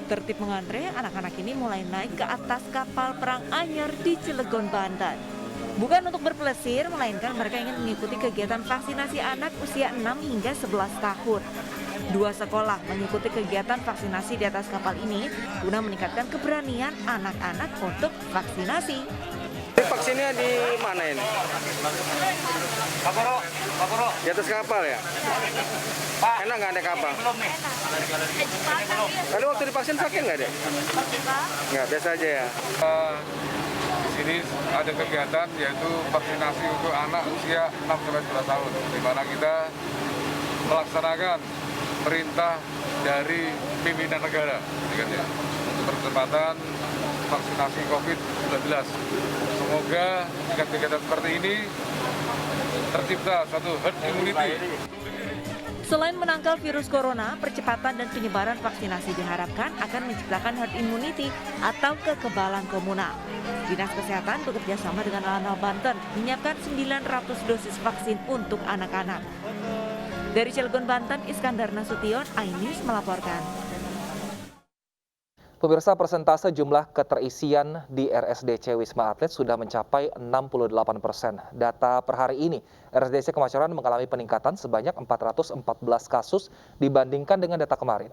tertib mengantre, anak-anak ini mulai naik ke atas kapal perang anyar di Cilegon, Banten. Bukan untuk berpelesir, melainkan mereka ingin mengikuti kegiatan vaksinasi anak usia 6 hingga 11 tahun. Dua sekolah mengikuti kegiatan vaksinasi di atas kapal ini guna meningkatkan keberanian anak-anak untuk vaksinasi. Vaksinnya di mana ini? Pakoro. Di atas kapal ya? Pak, enak nggak naik kapal? Belum nih. Tadi waktu divaksin sakit nggak deh? Nggak, biasa aja ya. Di sini ada kegiatan yaitu vaksinasi untuk anak usia 6-11 tahun, di mana kita melaksanakan perintah dari pimpinan negara untuk percepatan vaksinasi COVID-19. Semoga dengan kegiatan seperti ini tercipta satu herd immunity. Selain menangkal virus corona, percepatan dan penyebaran vaksinasi diharapkan akan menciptakan herd immunity atau kekebalan komunal. Dinas Kesehatan bekerja sama dengan Lanal Banten menyiapkan 900 dosis vaksin untuk anak-anak. Dari Cilegon, Banten, Iskandar Nasution, iNews melaporkan. Pemirsa, persentase jumlah keterisian di RSDC Wisma Atlet sudah mencapai 68%. Data per hari ini, RSDC Kemayoran mengalami peningkatan sebanyak 414 kasus dibandingkan dengan data kemarin.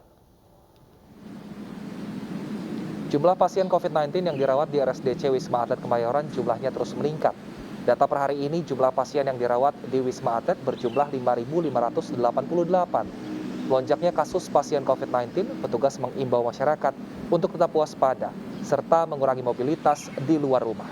Jumlah pasien COVID-19 yang dirawat di RSDC Wisma Atlet Kemayoran jumlahnya terus meningkat. Data per hari ini, jumlah pasien yang dirawat di Wisma Atlet berjumlah 5.588. Melonjaknya kasus pasien COVID-19, petugas mengimbau masyarakat untuk tetap waspada serta mengurangi mobilitas di luar rumah.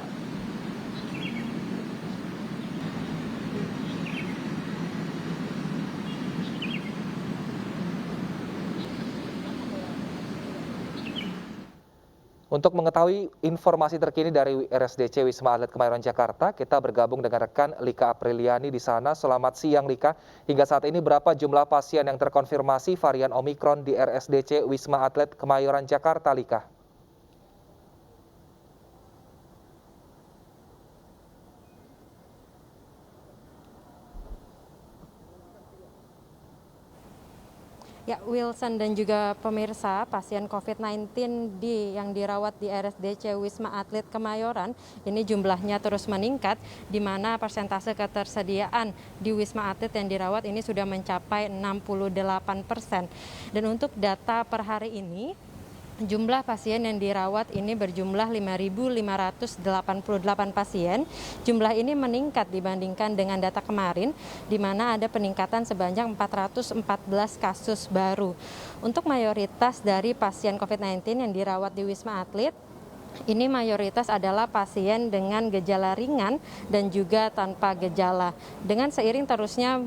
Untuk mengetahui informasi terkini dari RSDC Wisma Atlet Kemayoran Jakarta, kita bergabung dengan rekan Lika Apriliani di sana. Selamat siang, Lika. Hingga saat ini berapa jumlah pasien yang terkonfirmasi varian Omikron di RSDC Wisma Atlet Kemayoran Jakarta, Lika? Ya, Wilson dan juga pemirsa, pasien COVID-19 yang dirawat di RSDC Wisma Atlet Kemayoran ini jumlahnya terus meningkat, di mana persentase ketersediaan di Wisma Atlet yang dirawat ini sudah mencapai 68%. Dan untuk data per hari ini, jumlah pasien yang dirawat ini berjumlah 5.588 pasien. Jumlah ini meningkat dibandingkan dengan data kemarin, di mana ada peningkatan sebanyak 414 kasus baru. Untuk mayoritas dari pasien COVID-19 yang dirawat di Wisma Atlet, ini mayoritas adalah pasien dengan gejala ringan dan juga tanpa gejala. Dengan seiring terusnya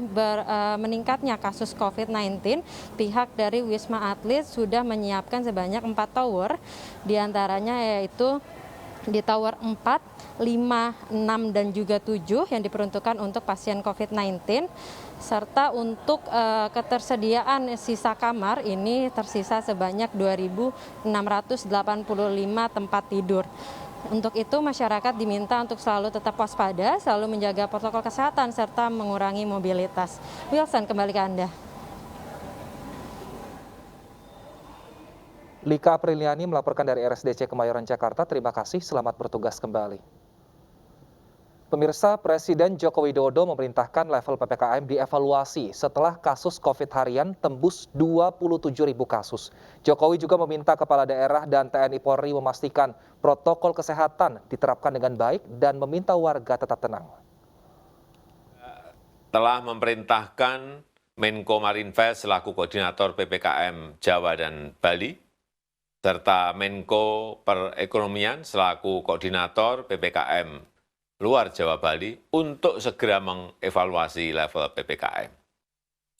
meningkatnya kasus COVID-19, pihak dari Wisma Atlet sudah menyiapkan sebanyak 4 tower, diantaranya yaitu di Tower 4, 5, 6, dan juga 7 yang diperuntukkan untuk pasien COVID-19, serta untuk ketersediaan sisa kamar ini tersisa sebanyak 2.685 tempat tidur. Untuk itu masyarakat diminta untuk selalu tetap waspada, selalu menjaga protokol kesehatan, serta mengurangi mobilitas. Wilson, kembali ke Anda. Lika Apriliani melaporkan dari RSDC Kemayoran Jakarta. Terima kasih, selamat bertugas kembali. Pemirsa, Presiden Joko Widodo memerintahkan level PPKM dievaluasi setelah kasus COVID harian tembus 27.000 kasus. Jokowi juga meminta kepala daerah dan TNI Polri memastikan protokol kesehatan diterapkan dengan baik dan meminta warga tetap tenang. Telah memerintahkan Menko Marinvest selaku koordinator PPKM Jawa dan Bali, serta Menko Perekonomian selaku koordinator PPKM luar Jawa Bali untuk segera mengevaluasi level PPKM.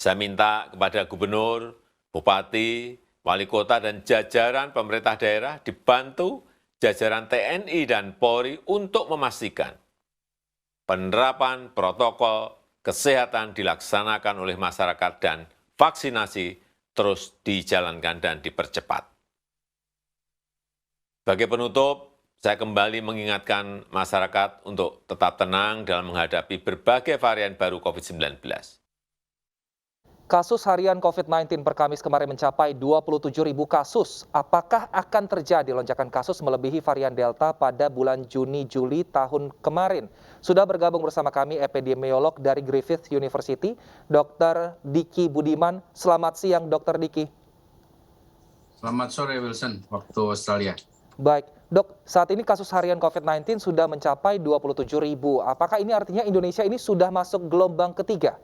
Saya minta kepada gubernur, bupati, wali kota, dan jajaran pemerintah daerah dibantu jajaran TNI dan Polri untuk memastikan penerapan protokol kesehatan dilaksanakan oleh masyarakat dan vaksinasi terus dijalankan dan dipercepat. Sebagai penutup, saya kembali mengingatkan masyarakat untuk tetap tenang dalam menghadapi berbagai varian baru COVID-19. Kasus harian COVID-19 per Kamis kemarin mencapai 27.000 kasus. Apakah akan terjadi lonjakan kasus melebihi varian Delta pada bulan Juni-Juli tahun kemarin? Sudah bergabung bersama kami epidemiolog dari Griffith University, Dr. Diki Budiman. Selamat siang, Dr. Diki. Selamat sore Wilson, waktu Australia. Baik, Dok, saat ini kasus harian COVID-19 sudah mencapai 27.000. Apakah ini artinya Indonesia ini sudah masuk gelombang ketiga?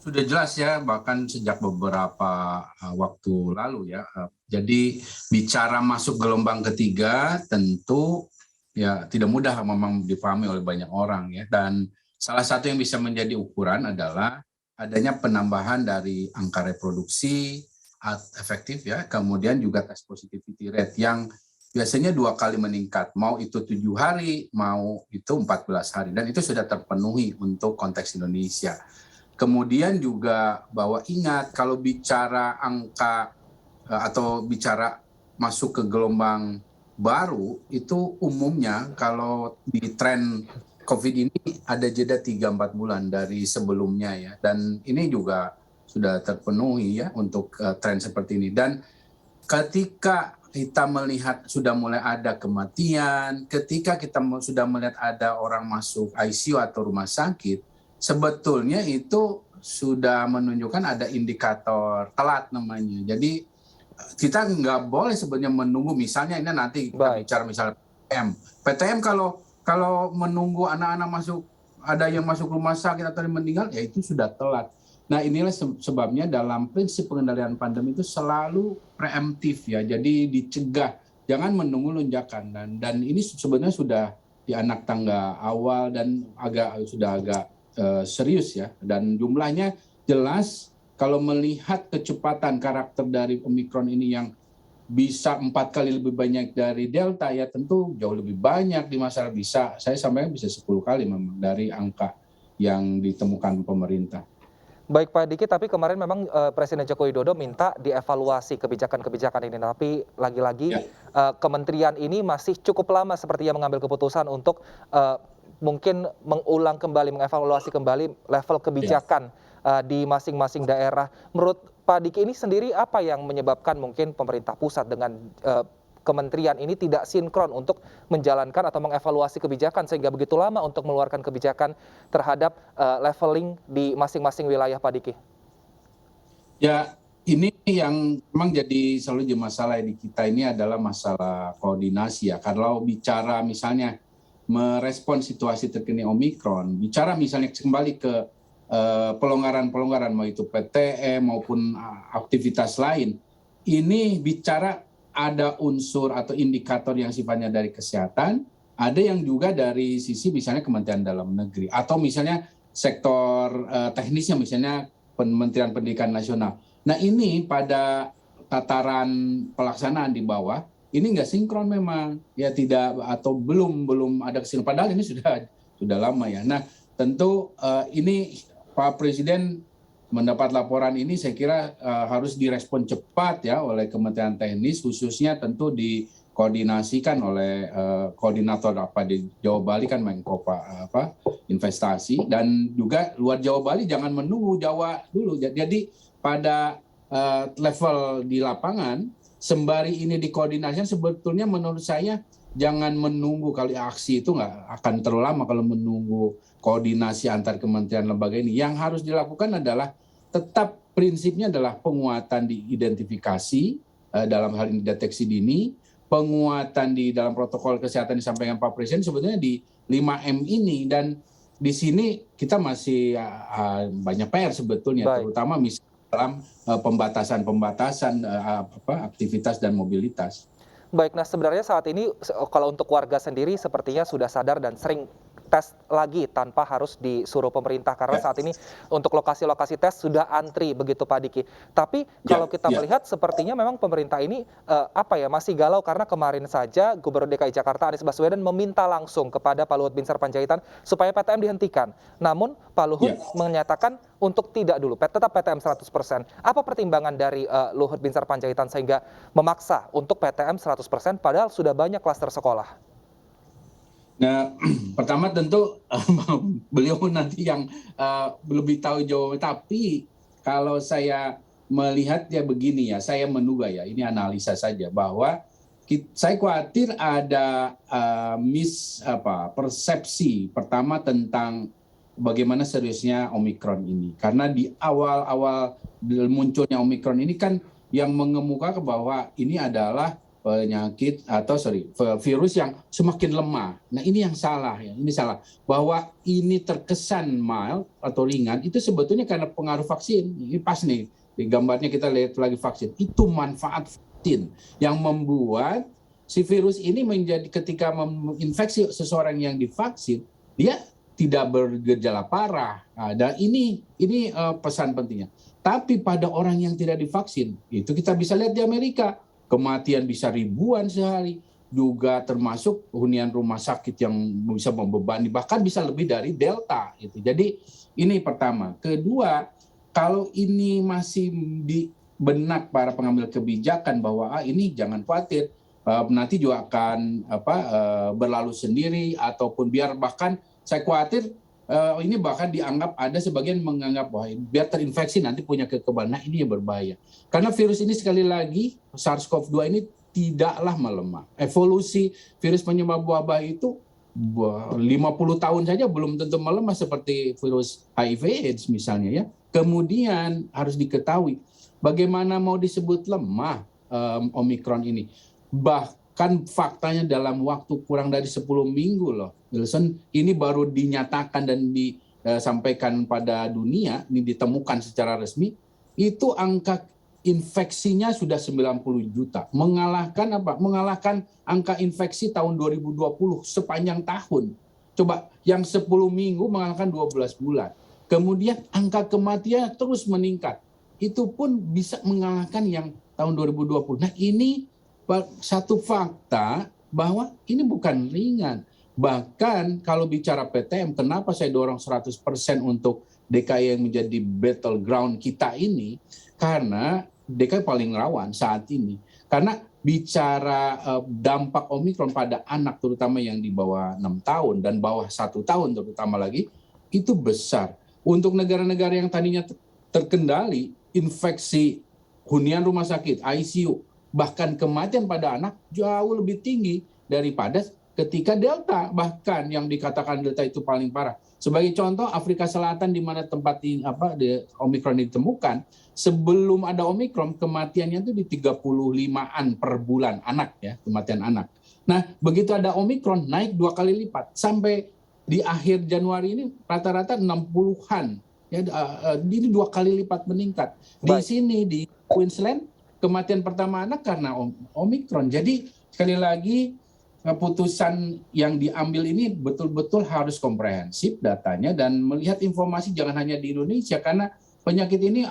Sudah jelas ya, bahkan sejak beberapa waktu lalu ya. Jadi bicara masuk gelombang ketiga tentu ya tidak mudah memang dipahami oleh banyak orang ya. Dan salah satu yang bisa menjadi ukuran adalah adanya penambahan dari angka reproduksi efektif ya, kemudian juga test positivity rate yang biasanya 2 kali meningkat, mau itu 7 hari, mau itu 14 hari, dan itu sudah terpenuhi untuk konteks Indonesia. Kemudian juga bahwa ingat kalau bicara angka atau bicara masuk ke gelombang baru itu umumnya kalau di tren COVID ini ada jeda 3-4 bulan dari sebelumnya ya, dan ini juga sudah terpenuhi ya untuk tren seperti ini. Dan ketika kita melihat sudah mulai ada kematian, ketika kita sudah melihat ada orang masuk ICU atau rumah sakit, sebetulnya itu sudah menunjukkan ada indikator telat namanya. Jadi kita nggak boleh sebenarnya menunggu, misalnya ini nanti kita bicara misalnya PTM kalau menunggu anak-anak masuk, ada yang masuk rumah sakit atau yang meninggal, ya itu sudah telat. Nah inilah sebabnya dalam prinsip pengendalian pandemi itu selalu preemptif ya, jadi dicegah, jangan menunggu lonjakan. Dan ini sebenarnya sudah di anak tangga awal dan sudah agak serius ya, dan jumlahnya jelas kalau melihat kecepatan karakter dari Omicron ini yang bisa 4 kali lebih banyak dari Delta ya, tentu jauh lebih banyak di masyarakat, bisa saya sampaikan bisa 10 kali memang dari angka yang ditemukan pemerintah. Baik Pak Diki, tapi kemarin memang Presiden Joko Widodo minta dievaluasi kebijakan-kebijakan ini, tapi lagi-lagi kementerian ini masih cukup lama sepertinya mengambil keputusan untuk mungkin mengulang kembali, mengevaluasi kembali level kebijakan di masing-masing daerah. Menurut Pak Diki ini sendiri apa yang menyebabkan mungkin pemerintah pusat dengan kementerian ini tidak sinkron untuk menjalankan atau mengevaluasi kebijakan sehingga begitu lama untuk mengeluarkan kebijakan terhadap leveling di masing-masing wilayah, Pak Diki? Ya, ini yang memang jadi selalu jadi masalah di kita ini adalah masalah koordinasi ya. Kalau bicara misalnya merespon situasi terkini Omicron, bicara misalnya kembali ke pelonggaran-pelonggaran, mau itu PTM maupun aktivitas lain, ini bicara ada unsur atau indikator yang sifatnya dari kesehatan, ada yang juga dari sisi misalnya Kementerian Dalam Negeri, atau misalnya sektor teknisnya misalnya Kementerian Pendidikan Nasional. Nah ini pada tataran pelaksanaan di bawah, ini nggak sinkron memang, ya tidak atau belum ada kesinkron. Padahal ini sudah lama ya. Nah tentu ini Pak Presiden mendapat laporan ini, saya kira harus direspon cepat ya oleh Kementerian Teknis, khususnya tentu dikoordinasikan oleh koordinator di Jawa Bali kan Menko Investasi, dan juga luar Jawa Bali jangan menunggu Jawa dulu. Jadi pada level di lapangan sembari ini dikoordinasikan, sebetulnya menurut saya jangan menunggu, kali aksi itu nggak akan terlalu lama kalau menunggu koordinasi antar kementerian lembaga ini. Yang harus dilakukan adalah tetap prinsipnya adalah penguatan di identifikasi dalam hal ini deteksi dini, penguatan di dalam protokol kesehatan disampaikan Pak Presiden sebetulnya di 5M ini, dan di sini kita masih banyak PR sebetulnya. Baik. Terutama misalnya dalam pembatasan aktivitas dan mobilitas. Baik, nah sebenarnya saat ini kalau untuk warga sendiri sepertinya sudah sadar dan sering tes lagi tanpa harus disuruh pemerintah, karena saat ini untuk lokasi-lokasi tes sudah antri begitu Pak Diki. Tapi kalau kita melihat sepertinya memang pemerintah ini masih galau, karena kemarin saja Gubernur DKI Jakarta Anies Baswedan meminta langsung kepada Pak Luhut Binsar Panjaitan supaya PTM dihentikan. Namun Pak Luhut menyatakan untuk tidak dulu, tetap PTM 100%. Apa pertimbangan dari Luhut Binsar Panjaitan sehingga memaksa untuk PTM 100% padahal sudah banyak klaster sekolah? Nah, pertama tentu beliau nanti yang lebih tahu jawab. Tapi kalau saya melihat ya begini ya, saya menduga ya, ini analisa saja bahwa saya khawatir ada persepsi pertama tentang bagaimana seriusnya Omikron ini. Karena di awal-awal munculnya Omikron ini kan yang mengemuka bahwa ini adalah penyakit atau virus yang semakin lemah. Nah ini yang salah ya, ini salah. Bahwa ini terkesan mild atau ringan itu sebetulnya karena pengaruh vaksin. Ini pas nih, di gambarnya kita lihat lagi vaksin. Itu manfaat vaksin yang membuat si virus ini menjadi ketika menginfeksi seseorang yang divaksin, dia tidak bergejala parah. Nah, dan ini pesan pentingnya. Tapi pada orang yang tidak divaksin, itu kita bisa lihat di Amerika, kematian bisa ribuan sehari, juga termasuk hunian rumah sakit yang bisa membebani, bahkan bisa lebih dari Delta. Gitu. Jadi ini pertama. Kedua, kalau ini masih di benak para pengambil kebijakan bahwa ini jangan khawatir, nanti juga akan berlalu sendiri, ataupun bahkan saya khawatir ini bahkan dianggap ada sebagian menganggap bahwa biar terinfeksi nanti punya kekebalan. Nah ini yang berbahaya. Karena virus ini sekali lagi SARS-CoV-2 ini tidaklah melemah. Evolusi virus penyebab wabah itu 50 tahun saja belum tentu melemah seperti virus HIV/AIDS misalnya ya. Kemudian harus diketahui bagaimana mau disebut lemah Omikron ini. Bahkan faktanya dalam waktu kurang dari 10 minggu loh, Wilson, ini baru dinyatakan dan disampaikan pada dunia, ini ditemukan secara resmi, itu angka infeksinya sudah 90 juta. Mengalahkan angka infeksi tahun 2020 sepanjang tahun. Coba yang 10 minggu mengalahkan 12 bulan. Kemudian angka kematian terus meningkat. Itu pun bisa mengalahkan yang tahun 2020. Nah ini satu fakta bahwa ini bukan ringan. Bahkan kalau bicara PTM, kenapa saya dorong 100% untuk DKI yang menjadi battleground kita ini? Karena DKI paling rawan saat ini. Karena bicara dampak Omikron pada anak terutama yang di bawah 6 tahun dan bawah 1 tahun terutama lagi, itu besar. Untuk negara-negara yang tadinya terkendali, infeksi hunian rumah sakit, ICU, bahkan kematian pada anak jauh lebih tinggi daripada ketika Delta, bahkan yang dikatakan Delta itu paling parah. Sebagai contoh, Afrika Selatan di mana tempat Omikron ditemukan, sebelum ada Omikron kematiannya itu di 35-an per bulan anak ya, kematian anak. Nah, begitu ada Omikron naik 2 kali lipat sampai di akhir Januari ini rata-rata 60-an. Ya, ini 2 kali lipat meningkat. Di sini di Queensland kematian pertama anak karena Omikron. Jadi sekali lagi keputusan yang diambil ini betul-betul harus komprehensif datanya dan melihat informasi jangan hanya di Indonesia karena penyakit ini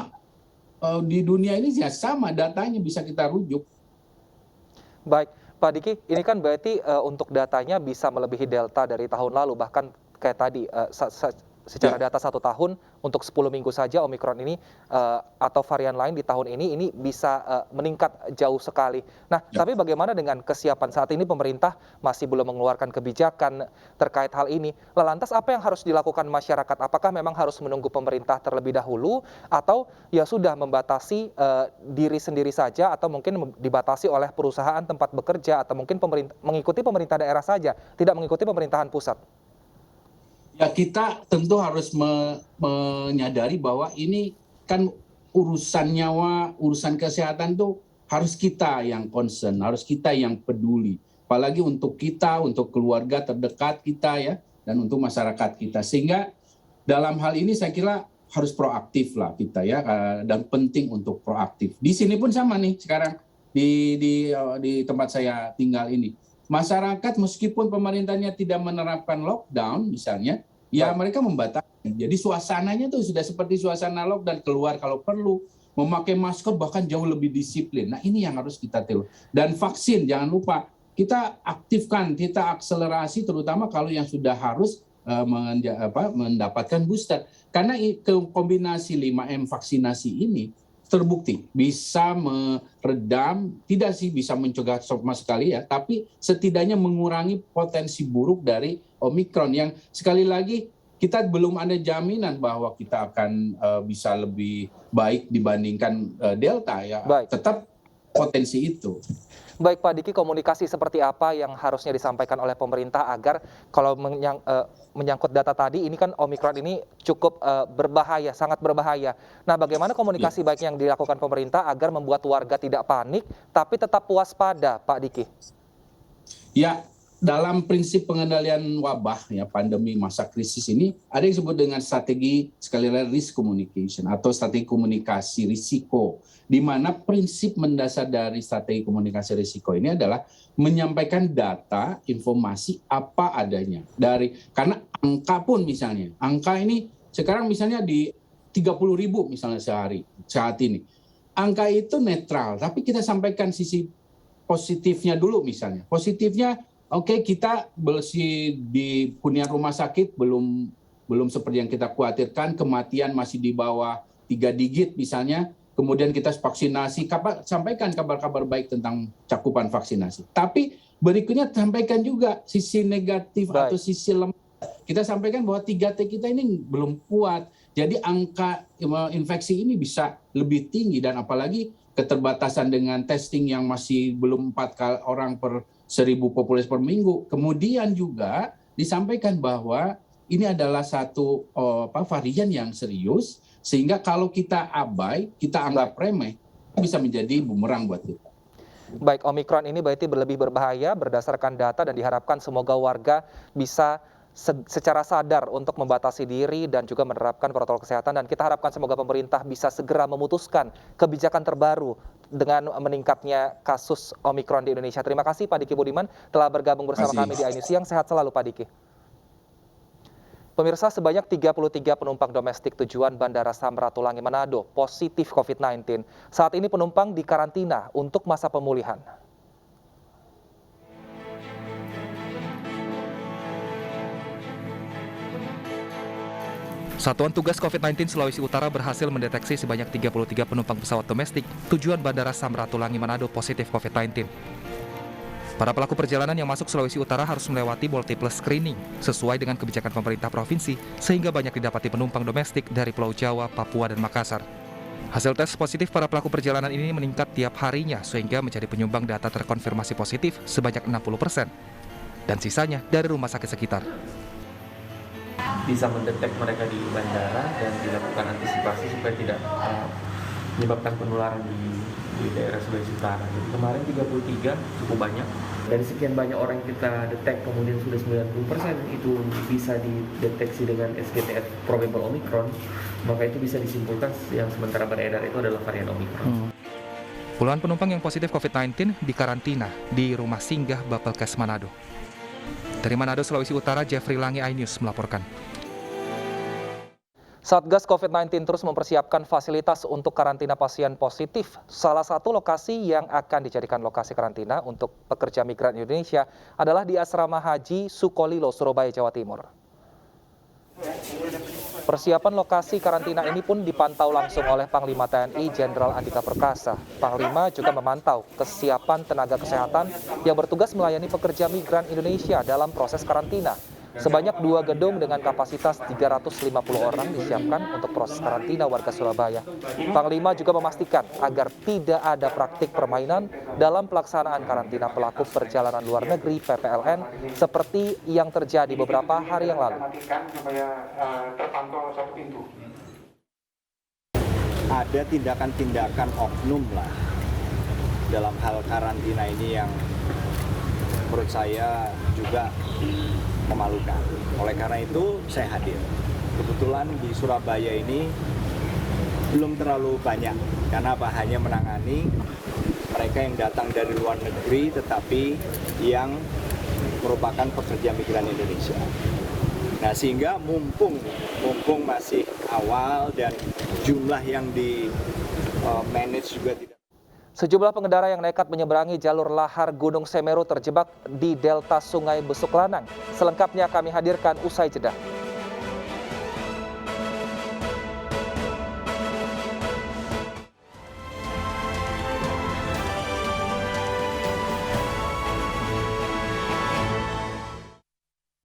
di dunia ini ya sama datanya bisa kita rujuk. Baik, Pak Diki, ini kan berarti untuk datanya bisa melebihi Delta dari tahun lalu, bahkan kayak tadi secara data 1 tahun untuk 10 minggu saja Omikron ini atau varian lain di tahun ini bisa meningkat jauh sekali. Nah, tapi bagaimana dengan kesiapan saat ini pemerintah masih belum mengeluarkan kebijakan terkait hal ini. Lantas apa yang harus dilakukan masyarakat? Apakah memang harus menunggu pemerintah terlebih dahulu atau ya sudah membatasi diri sendiri saja atau mungkin dibatasi oleh perusahaan tempat bekerja atau mungkin mengikuti pemerintah daerah saja, tidak mengikuti pemerintahan pusat? Ya kita tentu harus menyadari bahwa ini kan urusan nyawa, urusan kesehatan tuh harus kita yang concern, harus kita yang peduli. Apalagi untuk kita, untuk keluarga terdekat kita ya, dan untuk masyarakat kita. Sehingga dalam hal ini saya kira harus proaktif lah kita ya, dan penting untuk proaktif. Di sini pun sama nih sekarang di tempat saya tinggal ini. Masyarakat meskipun pemerintahnya tidak menerapkan lockdown misalnya, ya mereka membatasi. Jadi suasananya tuh sudah seperti suasana lockdown, keluar kalau perlu, memakai masker bahkan jauh lebih disiplin. Nah ini yang harus kita tiru. Dan vaksin jangan lupa kita aktifkan, kita akselerasi terutama kalau yang sudah harus mendapatkan booster. Karena kombinasi 5M vaksinasi ini terbukti bisa meredam, tidak sih bisa mencegah sama sekali ya, tapi setidaknya mengurangi potensi buruk dari Omikron yang sekali lagi kita belum ada jaminan bahwa kita akan bisa lebih baik dibandingkan Delta ya. Baik. Tetap potensi itu. Baik Pak Diki, komunikasi seperti apa yang harusnya disampaikan oleh pemerintah agar kalau menyangkut data tadi, ini kan Omikron ini cukup berbahaya, sangat berbahaya. Nah, bagaimana komunikasi baik yang dilakukan pemerintah agar membuat warga tidak panik, tapi tetap waspada, Pak Diki? Ya, dalam prinsip pengendalian wabah ya pandemi masa krisis ini ada yang disebut dengan strategi sekali lagi risk communication atau strategi komunikasi risiko, di mana prinsip mendasar dari strategi komunikasi risiko ini adalah menyampaikan data informasi apa adanya karena angka pun misalnya angka ini sekarang misalnya di 30.000 misalnya saat ini angka itu netral, tapi kita sampaikan sisi positifnya dulu misalnya positifnya. Oke, kita di hunian rumah sakit belum seperti yang kita khawatirkan, kematian masih di bawah 3 digit misalnya, kemudian kita vaksinasi, sampaikan kabar-kabar baik tentang cakupan vaksinasi. Tapi berikutnya sampaikan juga sisi negatif atau sisi lemah. Kita sampaikan bahwa 3T kita ini belum kuat, jadi angka infeksi ini bisa lebih tinggi dan apalagi keterbatasan dengan testing yang masih belum 4 orang per 1.000 populasi per minggu. Kemudian juga disampaikan bahwa ini adalah satu varian yang serius, sehingga kalau kita abai, kita anggap remeh, bisa menjadi bumerang buat kita. Baik, Omikron ini berarti lebih berbahaya berdasarkan data dan diharapkan semoga warga bisa secara sadar untuk membatasi diri dan juga menerapkan protokol kesehatan, dan kita harapkan semoga pemerintah bisa segera memutuskan kebijakan terbaru dengan meningkatnya kasus Omikron di Indonesia. Terima kasih Pak Diki Budiman telah bergabung bersama kami di iNews Siang. Sehat selalu Pak Diki. Pemirsa, sebanyak 33 penumpang domestik tujuan Bandara Samratulangi Manado positif COVID-19. Saat ini penumpang dikarantina untuk masa pemulihan. Satuan Tugas COVID-19 Sulawesi Utara berhasil mendeteksi sebanyak 33 penumpang pesawat domestik tujuan Bandara Samratulangi Manado positif COVID-19. Para pelaku perjalanan yang masuk Sulawesi Utara harus melewati multiple screening sesuai dengan kebijakan pemerintah provinsi, sehingga banyak didapati penumpang domestik dari Pulau Jawa, Papua, dan Makassar. Hasil tes positif para pelaku perjalanan ini meningkat tiap harinya sehingga menjadi penyumbang data terkonfirmasi positif sebanyak 60%, dan sisanya dari rumah sakit sekitar. Bisa mendetek mereka di bandara dan dilakukan antisipasi supaya tidak menyebabkan penularan di daerah Sulawesi Utara. Jadi kemarin 33 cukup banyak. Dari sekian banyak orang yang kita detek, kemudian sudah 90% itu bisa dideteksi dengan SGTF probable Omicron, maka itu bisa disimpulkan yang sementara beredar itu adalah varian Omicron. Puluhan penumpang yang positif COVID-19 dikarantina di rumah singgah Bapelkes Manado. Dari Manado, Sulawesi Utara, Jeffrey Langi, iNews melaporkan. Satgas COVID-19 terus mempersiapkan fasilitas untuk karantina pasien positif. Salah satu lokasi yang akan dijadikan lokasi karantina untuk pekerja migran Indonesia adalah di Asrama Haji Sukolilo, Surabaya, Jawa Timur. Persiapan lokasi karantina ini pun dipantau langsung oleh Panglima TNI Jenderal Andika Perkasa. Panglima juga memantau kesiapan tenaga kesehatan yang bertugas melayani pekerja migran Indonesia dalam proses karantina. Sebanyak 2 gedung dengan kapasitas 350 orang disiapkan untuk proses karantina warga Surabaya. Panglima juga memastikan agar tidak ada praktik permainan dalam pelaksanaan karantina pelaku perjalanan luar negeri PPLN seperti yang terjadi beberapa hari yang lalu. Ada tindakan-tindakan oknum lah dalam hal karantina ini yang menurut saya juga memalukan. Oleh karena itu saya hadir. Kebetulan di Surabaya ini belum terlalu banyak, karena hanya menangani mereka yang datang dari luar negeri tetapi yang merupakan pekerja migran Indonesia. Nah, sehingga mumpung masih awal dan jumlah yang di manage juga tidak. Sejumlah pengendara yang nekat menyeberangi jalur lahar Gunung Semeru terjebak di delta Sungai Besuk Lanang. Selengkapnya kami hadirkan usai jeda.